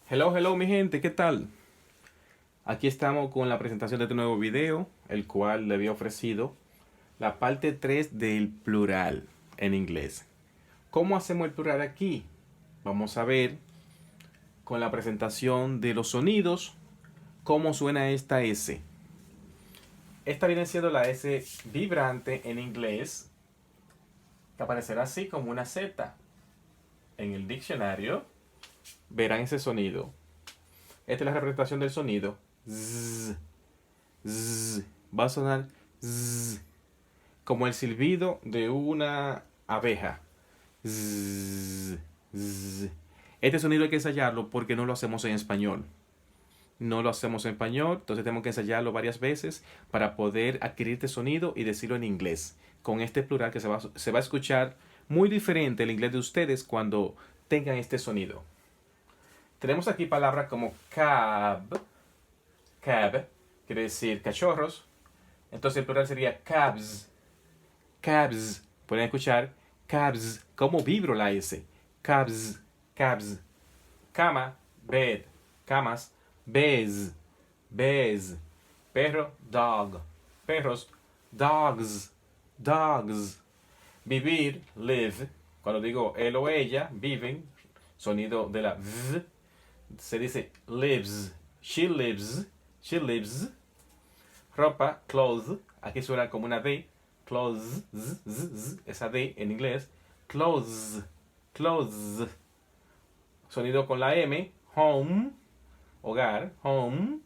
Hello, hello mi gente, ¿qué tal? Aquí estamos con la presentación de este nuevo video, el cual le había ofrecido la parte 3 del plural en inglés. ¿Cómo hacemos el plural aquí? Vamos a ver con la presentación de los sonidos cómo suena esta S. Esta viene siendo la S vibrante en inglés, que aparecerá así como una Z. En el diccionario verán ese sonido. Esta es la representación del sonido. Zzz, zzz. Va a sonar zzz, como el silbido de una abeja. Zzz, zzz. Este sonido hay que ensayarlo porque no lo hacemos en español. No lo hacemos en español, entonces tenemos que ensayarlo varias veces para poder adquirir este sonido y decirlo en inglés. Con este plural que se va a escuchar muy diferente el inglés de ustedes cuando tengan este sonido. Tenemos aquí palabras como cab, quiere decir cachorros. Entonces el plural sería cabs, cabs. Pueden escuchar cabs, como vibro la S. Cabs, cabs. Cama, bed, camas, beds, beds. Perro, dog, perros, dogs, dogs. Vivir, live. Cuando digo él o ella, viven, sonido de la v, se dice lives. She lives, she lives. Ropa, clothes. Aquí suena como una D. Clothes, esa D en inglés. Clothes, clothes. Sonido con la M. Home, hogar, home.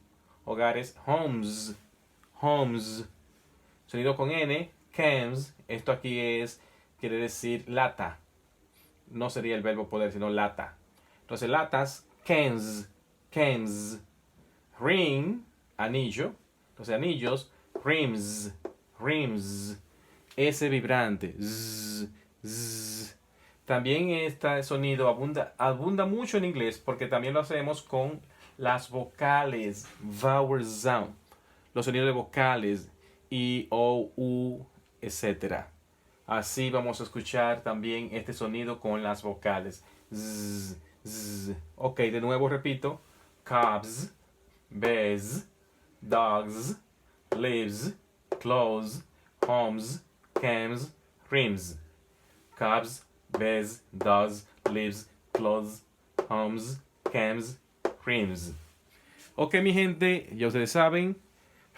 Hogares, homes, homes. Sonido con N. Cans. Esto aquí quiere decir lata. No sería el verbo poder, sino lata. Entonces, latas, cans, cans. Ring, anillo. Entonces, anillos, rims, rims. S vibrante, zzz, zzz. También este sonido abunda mucho en inglés porque también lo hacemos con las vocales, vowel sound. Los sonidos de vocales, I, O, U, etc. Así vamos a escuchar también este sonido con las vocales. Zzz, zzz. Ok, de nuevo repito. Cobs, beds, dogs, lives, clothes, homes, cams, rims. Cobs, beds, dogs, lives, clothes, homes, cams, rims. Ok, mi gente, ya ustedes saben,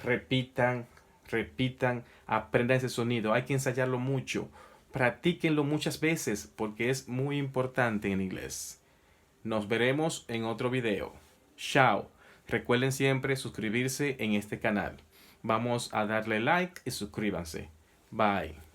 repitan, repitan, aprendan ese sonido. Hay que ensayarlo mucho. Practíquenlo muchas veces porque es muy importante en inglés. Nos veremos en otro video. Chao. Recuerden siempre suscribirse en este canal. Vamos a darle like y suscríbanse. Bye.